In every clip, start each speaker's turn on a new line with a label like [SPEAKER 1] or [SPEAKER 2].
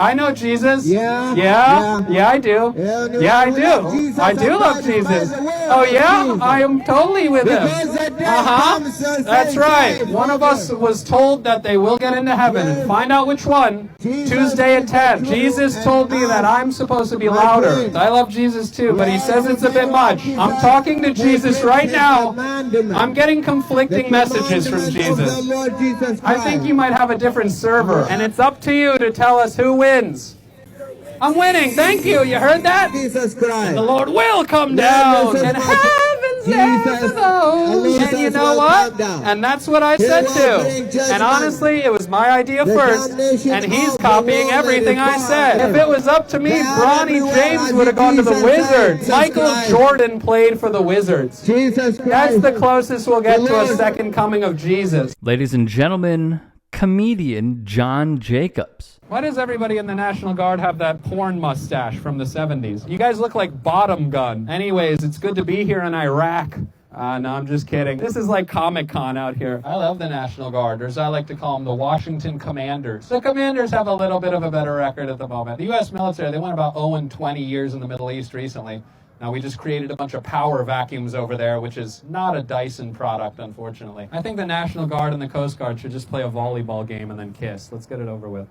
[SPEAKER 1] I know Jesus.
[SPEAKER 2] Yeah.
[SPEAKER 1] Yeah, I do. Yeah, I do. I do love Jesus. Oh, yeah? I am totally with him. That's right. One of us was told that they will get into heaven, and find out which one. Tuesday at 10. Jesus told me that I'm supposed to be louder. I love Jesus too, but he says it's a bit much. I'm talking to Jesus right now. I'm getting conflicting messages from Jesus. I think you might have a different server, and it's up to you to tell us who wins. I'm winning. Thank you. You heard that?
[SPEAKER 2] Jesus Christ.
[SPEAKER 1] And the Lord will come down, and heaven's there for those. And you know what? And that's what I said too. And honestly, it was my idea first, and he's copying everything I said. If it was up to me, Bronny James would have gone to the Wizards. Michael Jordan played for the Wizards. That's the closest we'll get to a second coming of Jesus.
[SPEAKER 3] Ladies and gentlemen, comedian John Jacobs.
[SPEAKER 1] Why does everybody in the National Guard have that porn mustache from the 70s? You guys look like Bottom Gun. Anyways, it's good to be here in Iraq. No, I'm just kidding. This is like Comic-Con out here. I love the National Guard, or as I like to call them, the Washington Commanders. The Commanders have a little bit of a better record at the moment. The U.S. military, they went about 0-20 years in the Middle East recently. Now, we just created a bunch of power vacuums over there, which is not a Dyson product, unfortunately. I think the National Guard and the Coast Guard should just play a volleyball game and then kiss. Let's get it over with.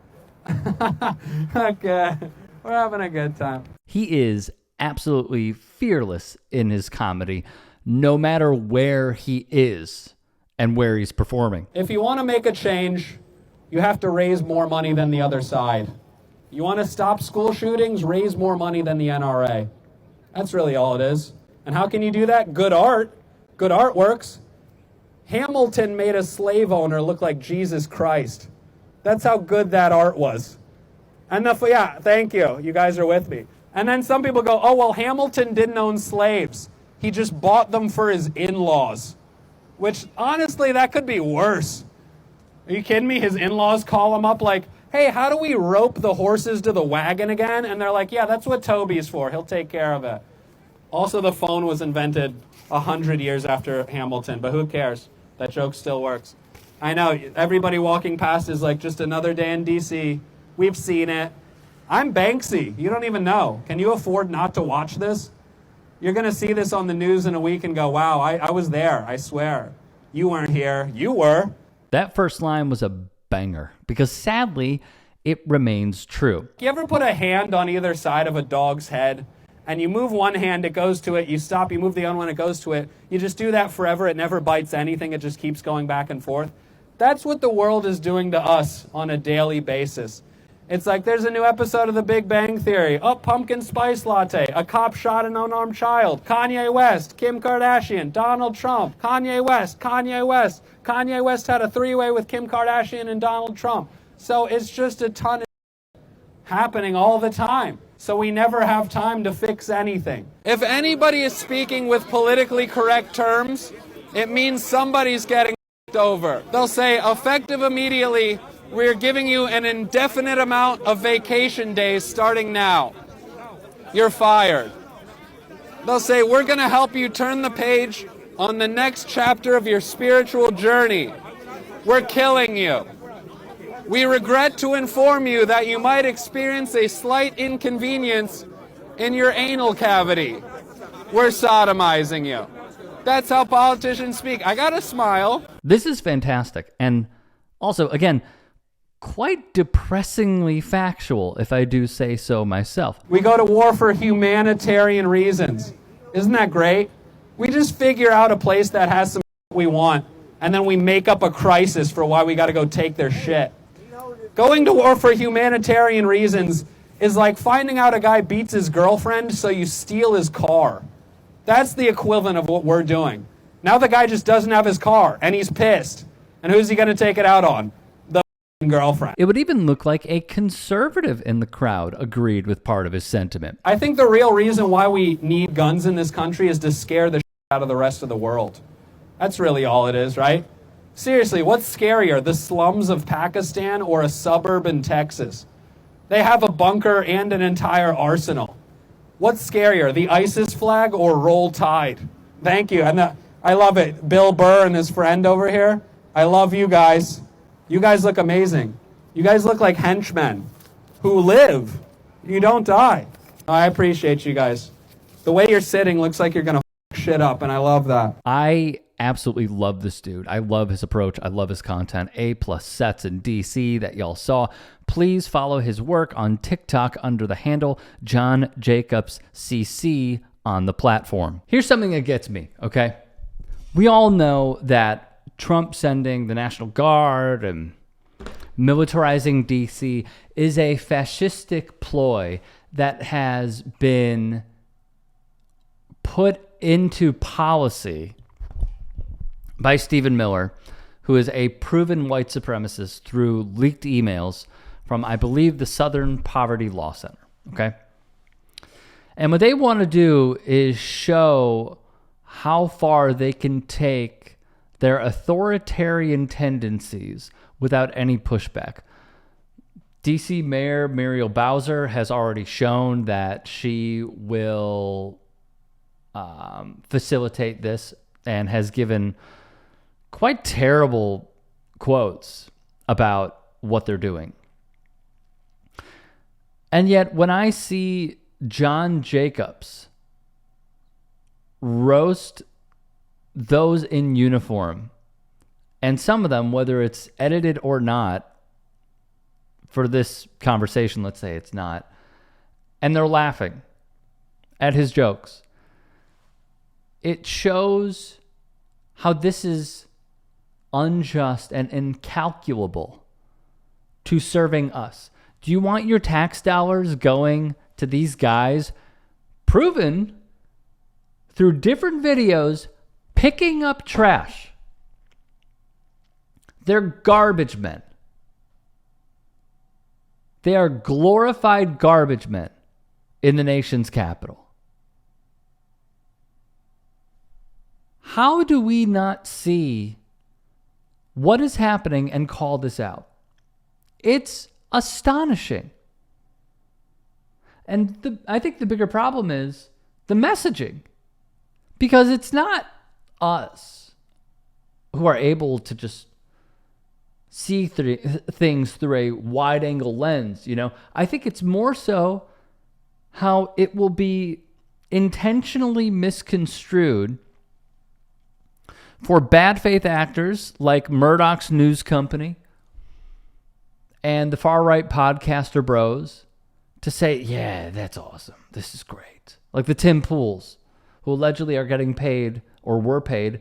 [SPEAKER 1] Okay, we're having a good time.
[SPEAKER 3] He is absolutely fearless in his comedy, no matter where he is and where he's performing.
[SPEAKER 1] If you want to make a change, you have to raise more money than the other side. You want to stop school shootings, raise more money than the NRA. That's really all it is. And how can you do that? Good art. Good art works. Hamilton made a slave owner look like Jesus Christ. That's how good that art was. And yeah, thank you. You guys are with me. And then some people go, oh, well, Hamilton didn't own slaves. He just bought them for his in-laws. Which, honestly, that could be worse. Are you kidding me? His in-laws call him up like, hey, how do we rope the horses to the wagon again? And they're like, yeah, that's what Toby's for. He'll take care of it. Also, the phone was invented 100 years after Hamilton, but who cares? That joke still works. I know, everybody walking past is like, just another day in D.C. We've seen it. I'm Banksy. You don't even know. Can you afford not to watch this? You're going to see this on the news in a week and go, wow, I was there, I swear. You weren't here. You were.
[SPEAKER 3] That first line was a banger, because sadly, it remains true.
[SPEAKER 1] You ever put a hand on either side of a dog's head, and you move one hand, it goes to it, you stop, you move the other one, it goes to it. You just do that forever, it never bites anything, it just keeps going back and forth. That's what the world is doing to us on a daily basis. It's like there's a new episode of The Big Bang Theory. Oh, pumpkin spice latte. A cop shot an unarmed child. Kanye West, Kim Kardashian, Donald Trump, Kanye West, Kanye West. Kanye West had a three-way with Kim Kardashian and Donald Trump. So it's just a ton of happening all the time. So we never have time to fix anything. If anybody is speaking with politically correct terms, it means somebody's getting over. They'll say, effective immediately, we're giving you an indefinite amount of vacation days starting now. You're fired. They'll say, we're going to help you turn the page on the next chapter of your spiritual journey. We're killing you. We regret to inform you that you might experience a slight inconvenience in your anal cavity. We're sodomizing you. That's how politicians speak. I got a smile.
[SPEAKER 3] This is fantastic. And also, again, quite depressingly factual, if I do say so myself.
[SPEAKER 1] We go to war for humanitarian reasons. Isn't that great? We just figure out a place that has some we want, and then we make up a crisis for why we got to go take their shit. Going to war for humanitarian reasons is like finding out a guy beats his girlfriend, so you steal his car. That's the equivalent of what we're doing. Now the guy just doesn't have his car, and he's pissed. And who's he going to take it out on? The girlfriend.
[SPEAKER 3] It would even look like a conservative in the crowd agreed with part of his sentiment.
[SPEAKER 1] I think the real reason why we need guns in this country is to scare the shit out of the rest of the world. That's really all it is, right? Seriously, what's scarier, the slums of Pakistan or a suburb in Texas? They have a bunker and an entire arsenal. What's scarier, the ISIS flag or Roll Tide? Thank you. And I love it. Bill Burr and his friend over here. I love you guys. You guys look amazing. You guys look like henchmen. who live. You don't die. I appreciate you guys. The way you're sitting looks like you're going to shit up, and I love that.
[SPEAKER 3] I absolutely love this dude. I love his approach. I love his content. A+ sets in DC that y'all saw. Please follow his work on TikTok under the handle John Jacobs CC on the platform. Here's something that gets me, okay? We all know that Trump sending the National Guard and militarizing DC is a fascistic ploy that has been put into policy by Stephen Miller, who is a proven white supremacist through leaked emails from, I believe, the Southern Poverty Law Center, okay? And what they want to do is show how far they can take their authoritarian tendencies without any pushback. DC Mayor Muriel Bowser has already shown that she will facilitate this and has given quite terrible quotes about what they're doing. And yet when I see John Jacobs roast those in uniform, and some of them, whether it's edited or not, for this conversation, let's say it's not, and they're laughing at his jokes, it shows how this is unjust and incalculable to serving us. Do you want your tax dollars going to these guys proven through different videos picking up trash? They're garbage men. They are glorified garbage men in the nation's capital. How do we not see what is happening and call this out? It's astonishing. And I think the bigger problem is the messaging. Because it's not us who are able to just see things through a wide-angle lens, you know? I think it's more so how it will be intentionally misconstrued for bad faith actors like Murdoch's News Company and the far-right podcaster bros to say, yeah, that's awesome. This is great. Like the Tim Pools, who allegedly are getting paid or were paid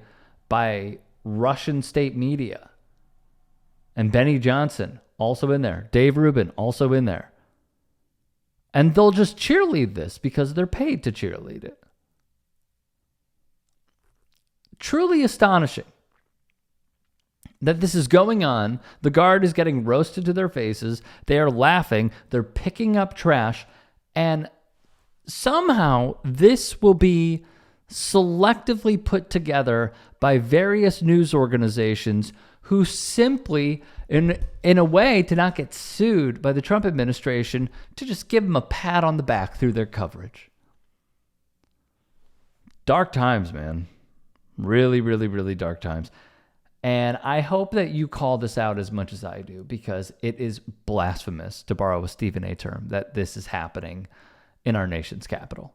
[SPEAKER 3] by Russian state media. And Benny Johnson, also in there. Dave Rubin, also in there. And they'll just cheerlead this because they're paid to cheerlead it. Truly astonishing that this is going on. The Guard is getting roasted to their faces. They are laughing. They're picking up trash. And somehow this will be selectively put together by various news organizations who simply, in a way to not get sued by the Trump administration, to just give them a pat on the back through their coverage. Dark times, man. Really, really, really dark times. And I hope that you call this out as much as I do, because it is blasphemous, to borrow a Stephen A term, that this is happening in our nation's capital.